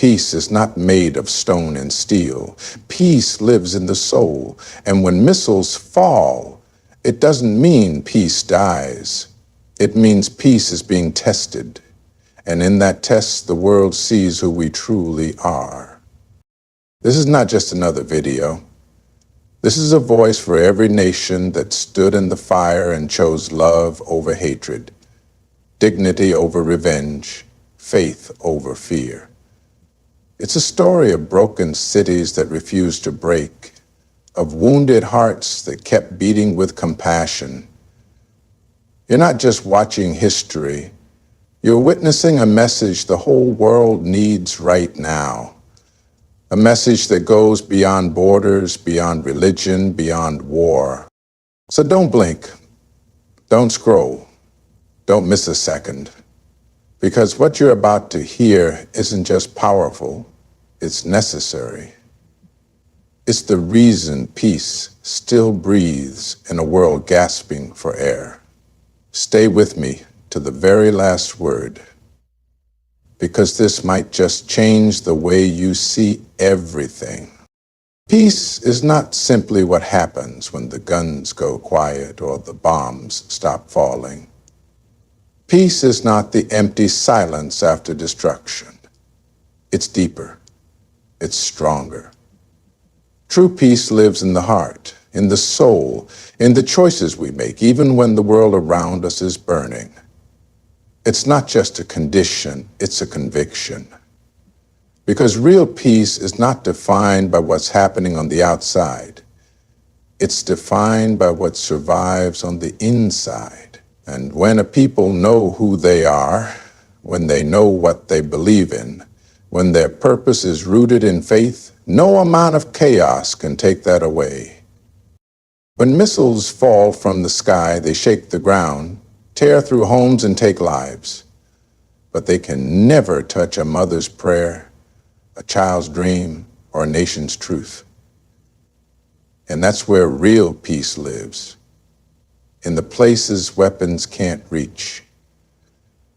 peace is not made of stone and steel. Peace lives in the soul, and when missiles fall, it doesn't mean peace dies. It means peace is being tested, and in that test, the world sees who we truly are. This is not just another video. This is a voice for every nation that stood in the fire and chose love over hatred, dignity over revenge, faith over fear. It's a story of broken cities that refused to break, of wounded hearts that kept beating with compassion. You're not just watching history, you're witnessing a message the whole world needs right now. A message that goes beyond borders, beyond religion, beyond war. So don't blink, don't scroll, don't miss a second. Because what you're about to hear isn't just powerful, it's necessary. It's the reason peace still breathes in a world gasping for air. Stay with me to the very last word, because this might just change the way you see everything. Peace is not simply what happens when the guns go quiet or the bombs stop falling. Peace is not the empty silence after destruction. It's deeper. It's stronger. True peace lives in the heart, in the soul, in the choices we make, even when the world around us is burning. It's not just a condition, it's a conviction. Because real peace is not defined by what's happening on the outside. It's defined by what survives on the inside. And when a people know who they are, when they know what they believe in, when their purpose is rooted in faith, no amount of chaos can take that away. When missiles fall from the sky, they shake the ground, tear through homes and take lives. But they can never touch a mother's prayer, a child's dream, or a nation's truth. And that's where real peace lives, in the places weapons can't reach.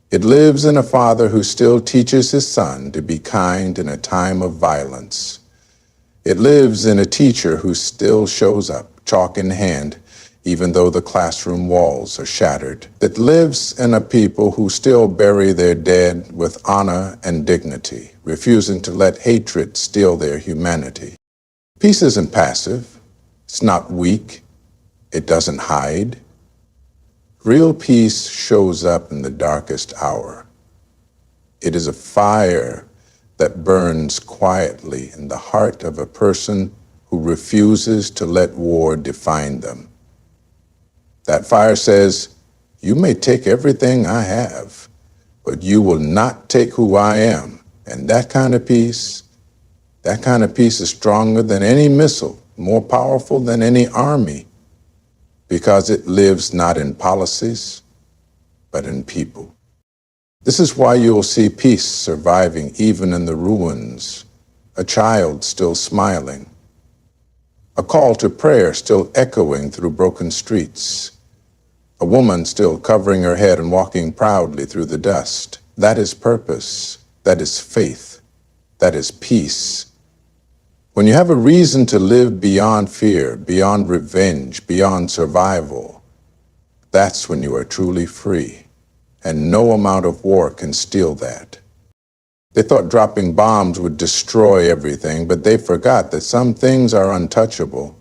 It lives in a father who still teaches his son to be kind in a time of violence. It lives in a teacher who still shows up, chalk in hand, even though the classroom walls are shattered. It lives in a people who still bury their dead with honor and dignity, refusing to let hatred steal their humanity. Peace isn't passive. It's not weak. It doesn't hide. Real peace shows up in the darkest hour. It is a fire that burns quietly in the heart of a person who refuses to let war define them. That fire says, you may take everything I have, but you will not take who I am. And that kind of peace is stronger than any missile, more powerful than any army, because it lives not in policies, but in people. This is why you'll see peace surviving even in the ruins, a child still smiling, a call to prayer still echoing through broken streets, a woman still covering her head and walking proudly through the dust. That is purpose, that is faith, that is peace. When you have a reason to live beyond fear, beyond revenge, beyond survival, that's when you are truly free, and no amount of war can steal that. They thought dropping bombs would destroy everything, but they forgot that some things are untouchable.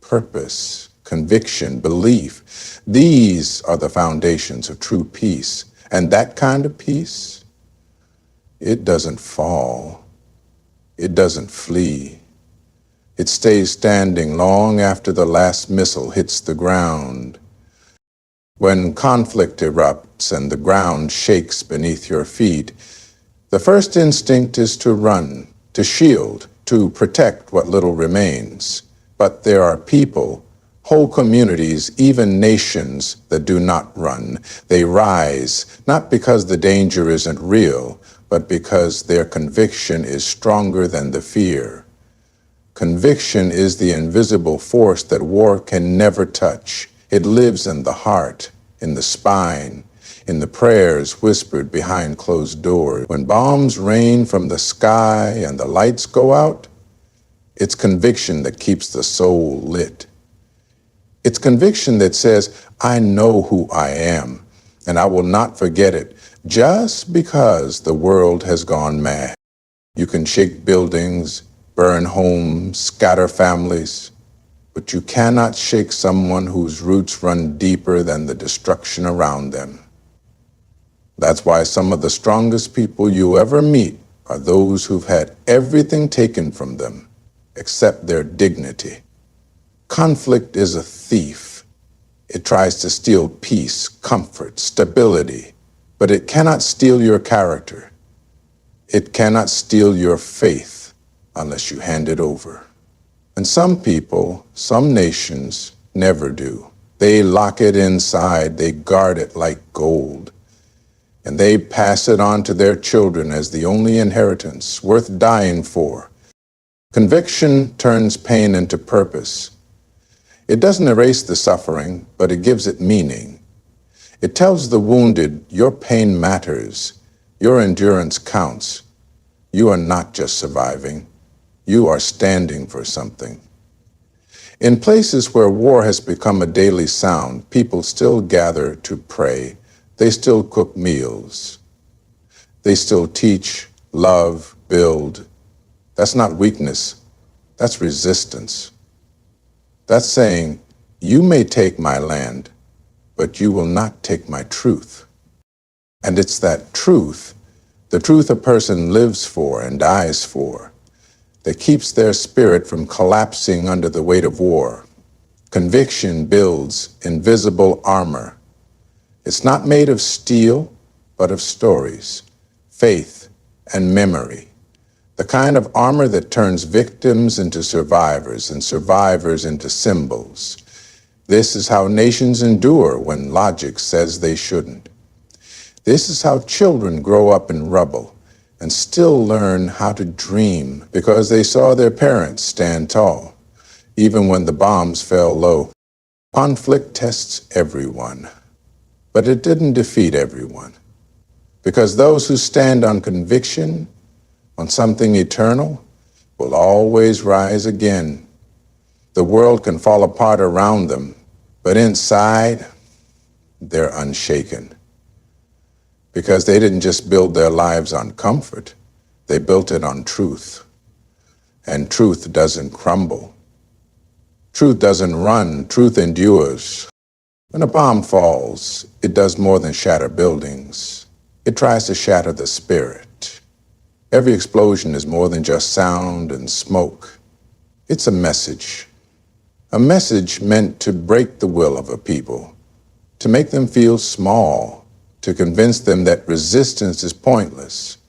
Purpose, conviction, belief, these are the foundations of true peace. And that kind of peace, it doesn't fall. It doesn't flee. It stays standing long after the last missile hits the ground. When conflict erupts and the ground shakes beneath your feet, the first instinct is to run, to shield, to protect what little remains. But there are people, whole communities, even nations that do not run. They rise, not because the danger isn't real, but because their conviction is stronger than the fear. Conviction is the invisible force that war can never touch. It lives in the heart, in the spine, in the prayers whispered behind closed doors. When bombs rain from the sky and the lights go out, it's conviction that keeps the soul lit. It's conviction that says, I know who I am, and I will not forget it just because the world has gone mad. You can shake buildings, burn homes, scatter families, but you cannot shake someone whose roots run deeper than the destruction around them. That's why some of the strongest people you ever meet are those who've had everything taken from them except their dignity. Conflict is a thief. It tries to steal peace, comfort, stability, but it cannot steal your character. It cannot steal your faith unless you hand it over. And some people, some nations, never do. They lock it inside, they guard it like gold, and they pass it on to their children as the only inheritance worth dying for. Conviction turns pain into purpose. It doesn't erase the suffering, but it gives it meaning. It tells the wounded, your pain matters, your endurance counts. You are not just surviving, you are standing for something. In places where war has become a daily sound, people still gather to pray. They still cook meals. They still teach, love, build. That's not weakness, that's resistance. That's saying, you may take my land, but you will not take my truth. And it's that truth, the truth a person lives for and dies for, that keeps their spirit from collapsing under the weight of war. Conviction builds invisible armor. It's not made of steel, but of stories, faith, and memory. The kind of armor that turns victims into survivors and survivors into symbols. This is how nations endure when logic says they shouldn't. This is how children grow up in rubble and still learn how to dream because they saw their parents stand tall, even when the bombs fell low. Conflict tests everyone, but it didn't defeat everyone. Because those who stand on conviction, on something eternal, will always rise again. The world can fall apart around them, but inside, they're unshaken. Because they didn't just build their lives on comfort, they built it on truth. And truth doesn't crumble. Truth doesn't run, truth endures. When a bomb falls, it does more than shatter buildings. It tries to shatter the spirit. Every explosion is more than just sound and smoke. It's a message meant to break the will of a people, to make them feel small, to convince them that resistance is pointless.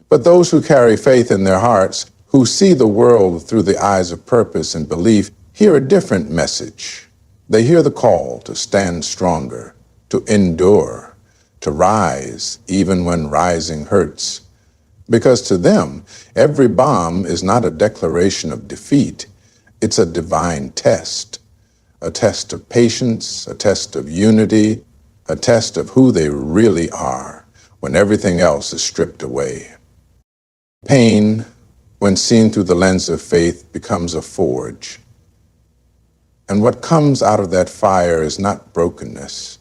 But those who carry faith in their hearts, who see the world through the eyes of purpose and belief, hear a different message. They hear the call to stand stronger, to endure, to rise even when rising hurts. Because to them, every bomb is not a declaration of defeat. It's a divine test. A test of patience, a test of unity, a test of who they really are when everything else is stripped away. Pain, when seen through the lens of faith, becomes a forge. And what comes out of that fire is not brokenness,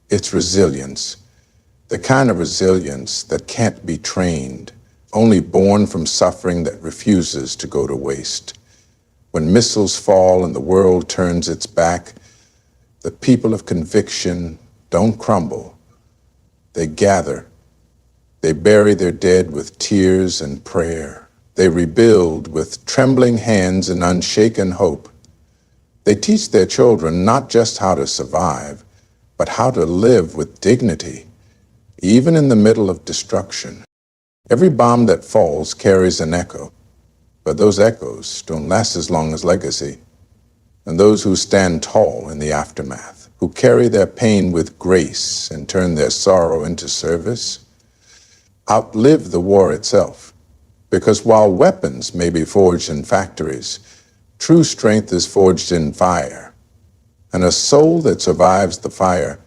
it's resilience. The kind of resilience that can't be trained, only born from suffering that refuses to go to waste. When missiles fall and the world turns its back, the people of conviction don't crumble. They gather. They bury their dead with tears and prayer. They rebuild with trembling hands and unshaken hope. They teach their children not just how to survive, but how to live with dignity, even in the middle of destruction. Every bomb that falls carries an echo, but those echoes don't last as long as legacy. And those who stand tall in the aftermath, who carry their pain with grace and turn their sorrow into service, outlive the war itself. Because while weapons may be forged in factories, true strength is forged in fire. And a soul that survives the fire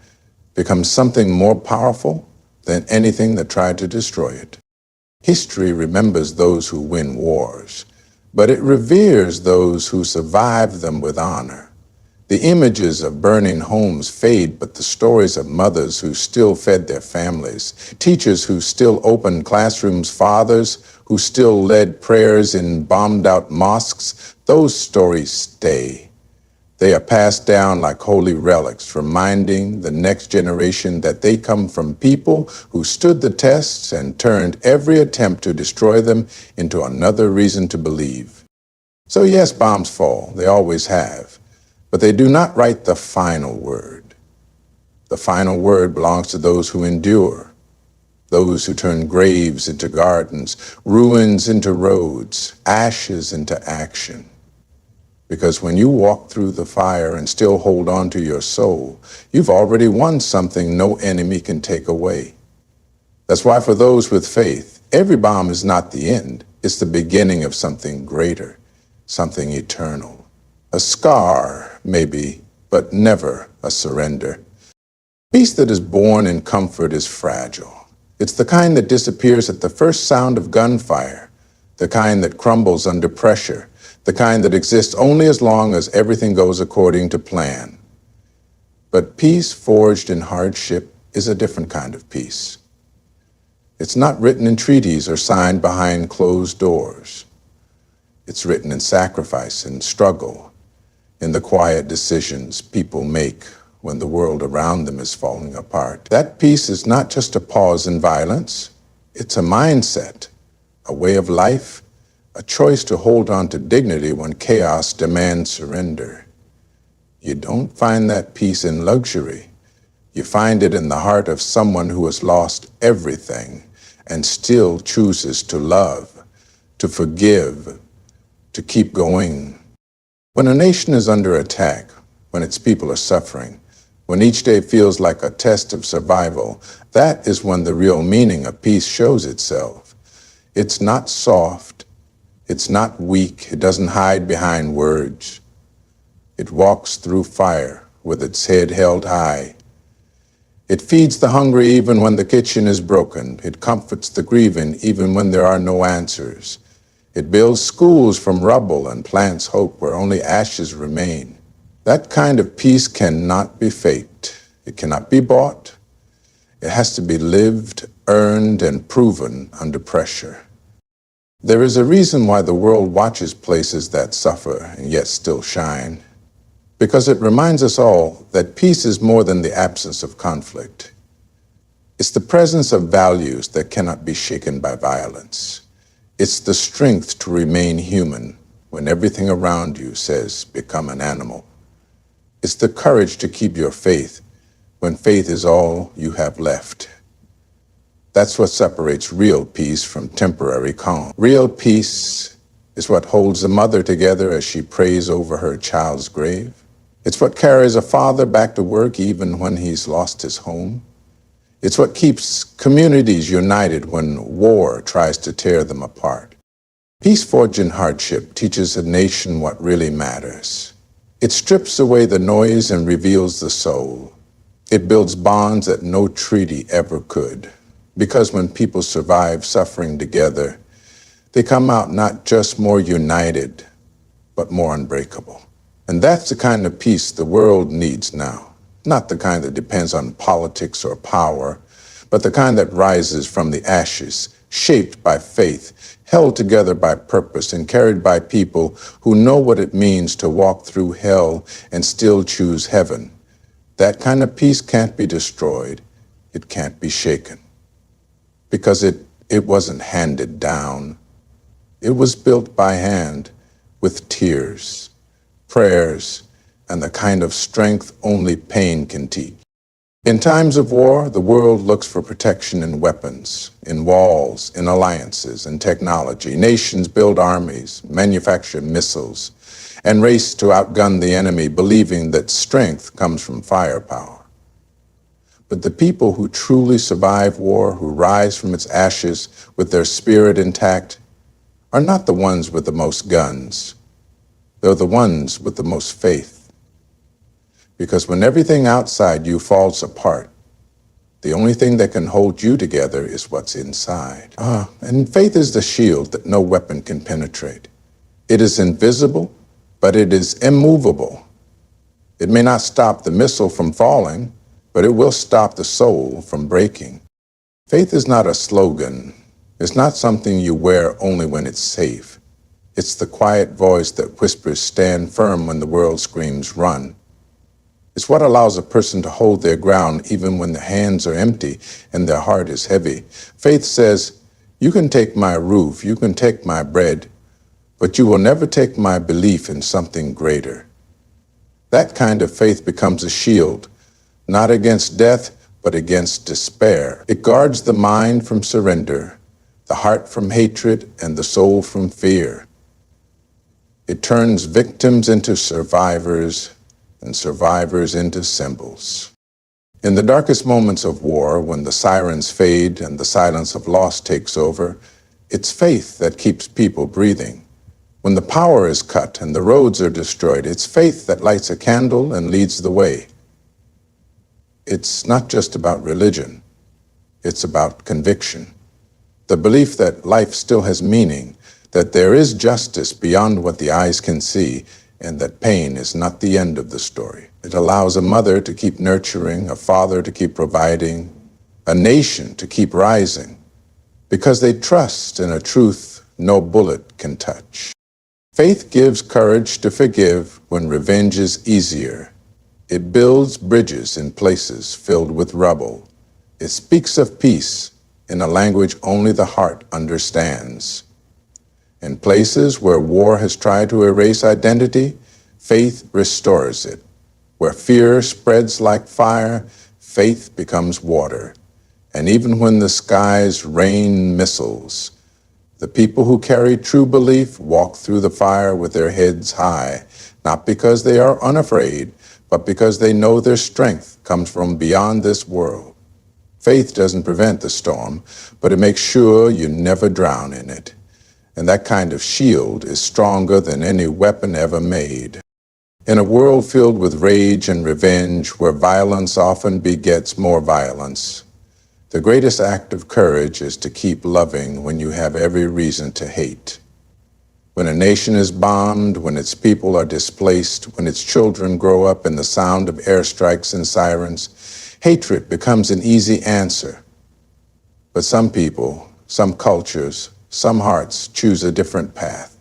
becomes something more powerful than anything that tried to destroy it. History remembers those who win wars, but it reveres those who survive them with honor. The images of burning homes fade, but the stories of mothers who still fed their families, teachers who still opened classrooms, fathers who still led prayers in bombed-out mosques, those stories stay. They are passed down like holy relics, reminding the next generation that they come from people who stood the tests and turned every attempt to destroy them into another reason to believe. So yes, bombs fall, they always have. But they do not write the final word. The final word belongs to those who endure, those who turn graves into gardens, ruins into roads, ashes into action. Because when you walk through the fire and still hold on to your soul, you've already won something no enemy can take away. That's why for those with faith, every bomb is not the end. It's the beginning of something greater, something eternal. A scar, maybe, but never a surrender. Peace that is born in comfort is fragile. It's the kind that disappears at the first sound of gunfire, the kind that crumbles under pressure, the kind that exists only as long as everything goes according to plan. But peace forged in hardship is a different kind of peace. It's not written in treaties or signed behind closed doors. It's written in sacrifice and struggle, in the quiet decisions people make when the world around them is falling apart. That peace is not just a pause in violence. It's a mindset, a way of life, a choice to hold on to dignity when chaos demands surrender. You don't find that peace in luxury. You find it in the heart of someone who has lost everything and still chooses to love, to forgive, to keep going. When a nation is under attack, when its people are suffering, when each day feels like a test of survival, that is when the real meaning of peace shows itself. It's not soft, it's not weak, it doesn't hide behind words. It walks through fire with its head held high. It feeds the hungry even when the kitchen is broken. It comforts the grieving even when there are no answers. It builds schools from rubble and plants hope where only ashes remain. That kind of peace cannot be faked. It cannot be bought. It has to be lived, earned, and proven under pressure. There is a reason why the world watches places that suffer and yet still shine. Because it reminds us all that peace is more than the absence of conflict. It's the presence of values that cannot be shaken by violence. It's the strength to remain human when everything around you says, become an animal. It's the courage to keep your faith when faith is all you have left. That's what separates real peace from temporary calm. Real peace is what holds a mother together as she prays over her child's grave. It's what carries a father back to work even when he's lost his home. It's what keeps communities united when war tries to tear them apart. Peace forged in hardship teaches a nation what really matters. It strips away the noise and reveals the soul. It builds bonds that no treaty ever could. Because when people survive suffering together, they come out not just more united, but more unbreakable. And that's the kind of peace the world needs now. Not the kind that depends on politics or power, but the kind that rises from the ashes, shaped by faith, held together by purpose, and carried by people who know what it means to walk through hell and still choose heaven. That kind of peace can't be destroyed. It can't be shaken. Because it wasn't handed down. It was built by hand with tears, prayers, and the kind of strength only pain can teach. In times of war, the world looks for protection in weapons, in walls, in alliances, in technology. Nations build armies, manufacture missiles, and race to outgun the enemy, believing that strength comes from firepower. But the people who truly survive war, who rise from its ashes with their spirit intact, are not the ones with the most guns. They're the ones with the most faith. Because when everything outside you falls apart, The only thing that can hold you together is what's inside. And faith is the shield that no weapon can penetrate. It is invisible, but it is immovable. It may not stop the missile from falling, but it will stop the soul from breaking. Faith is not a slogan. It's not something you wear only when it's safe. It's the quiet voice that whispers, "Stand firm," when the world screams, "Run." It's what allows a person to hold their ground even when their hands are empty and their heart is heavy. Faith says, "You can take my roof, you can take my bread, but you will never take my belief in something greater." That kind of faith becomes a shield, not against death, but against despair. It guards the mind from surrender, the heart from hatred, and the soul from fear. It turns victims into survivors and survivors into symbols. In the darkest moments of war, when the sirens fade and the silence of loss takes over, it's faith that keeps people breathing. When the power is cut and the roads are destroyed, it's faith that lights a candle and leads the way. It's not just about religion. It's about conviction. The belief that life still has meaning, that there is justice beyond what the eyes can see, and that pain is not the end of the story. It allows a mother to keep nurturing, a father to keep providing, a nation to keep rising, because they trust in a truth no bullet can touch. Faith gives courage to forgive when revenge is easier. It builds bridges in places filled with rubble. It speaks of peace in a language only the heart understands. In places where war has tried to erase identity, faith restores it. Where fear spreads like fire, faith becomes water. And even when the skies rain missiles, the people who carry true belief walk through the fire with their heads high, not because they are unafraid, but because they know their strength comes from beyond this world. Faith doesn't prevent the storm, but it makes sure you never drown in it. And that kind of shield is stronger than any weapon ever made. In a world filled with rage and revenge, where violence often begets more violence, the greatest act of courage is to keep loving when you have every reason to hate. When a nation is bombed, when its people are displaced, when its children grow up in the sound of airstrikes and sirens, hatred becomes an easy answer. But some people, some cultures, some hearts choose a different path.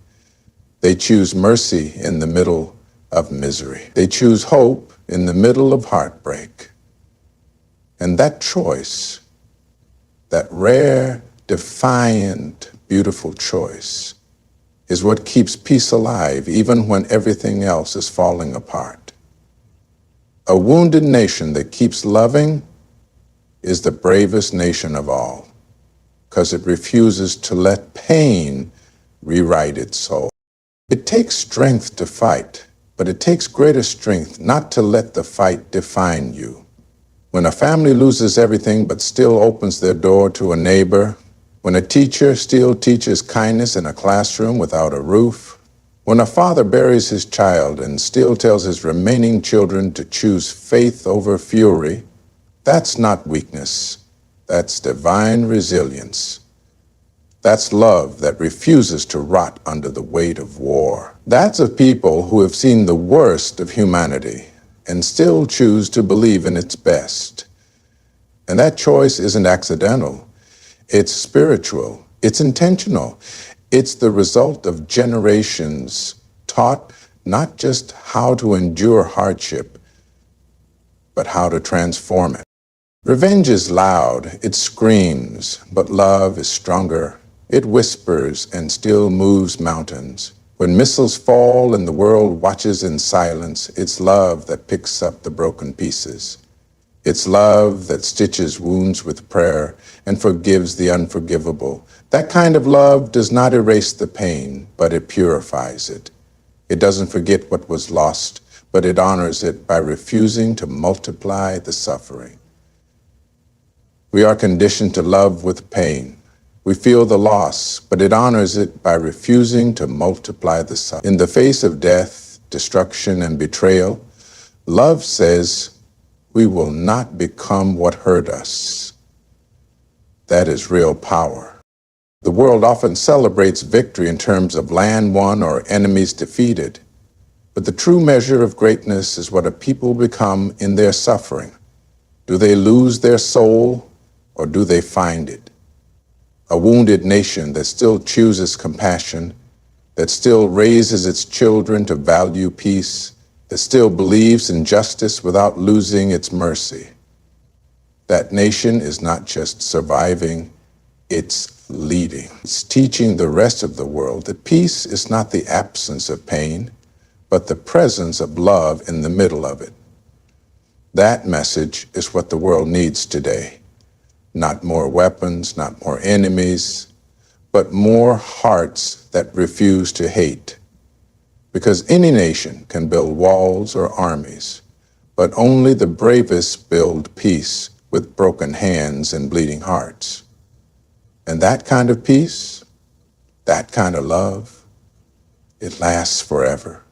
They choose mercy in the middle of misery. They choose hope in the middle of heartbreak. And that choice, that rare, defiant, beautiful choice, is what keeps peace alive even when everything else is falling apart. A wounded nation that keeps loving is the bravest nation of all, because it refuses to let pain rewrite its soul. It takes strength to fight, but it takes greater strength not to let the fight define you. When a family loses everything but still opens their door to a neighbor, when a teacher still teaches kindness in a classroom without a roof, when a father buries his child and still tells his remaining children to choose faith over fury, that's not weakness. That's divine resilience. That's love that refuses to rot under the weight of war. That's a people who have seen the worst of humanity and still choose to believe in its best. And that choice isn't accidental. It's spiritual. It's intentional. It's the result of generations taught not just how to endure hardship, but how to transform it. Revenge is loud, it screams, but love is stronger. It whispers and still moves mountains. When missiles fall and the world watches in silence, it's love that picks up the broken pieces. It's love that stitches wounds with prayer and forgives the unforgivable. That kind of love does not erase the pain, but it purifies it. It doesn't forget what was lost, but it honors it by refusing to multiply the suffering. We are conditioned to love with pain. We feel the loss, but it honors it by refusing to multiply the suffering. In the face of death, destruction, and betrayal, love says, we will not become what hurt us. That is real power. The world often celebrates victory in terms of land won or enemies defeated. But the true measure of greatness is what a people become in their suffering. Do they lose their soul, or do they find it? A wounded nation that still chooses compassion, that still raises its children to value peace, that still believes in justice without losing its mercy. That nation is not just surviving, it's leading. It's teaching the rest of the world that peace is not the absence of pain, but the presence of love in the middle of it. That message is what the world needs today. Not more weapons, not more enemies, but more hearts that refuse to hate. Because any nation can build walls or armies, but only the bravest build peace with broken hands and bleeding hearts. And that kind of peace, that kind of love, it lasts forever.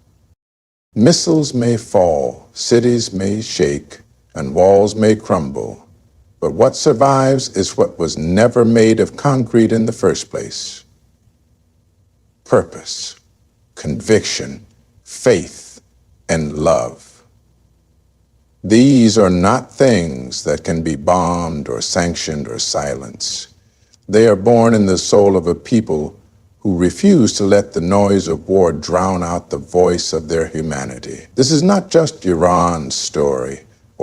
Missiles may fall, cities may shake, and walls may crumble, but what survives is what was never made of concrete in the first place. Purpose, conviction, faith, and love. These are not things that can be bombed or sanctioned or silenced. They are born in the soul of a people who refuse to let the noise of war drown out the voice of their humanity. This is not just Iran's story.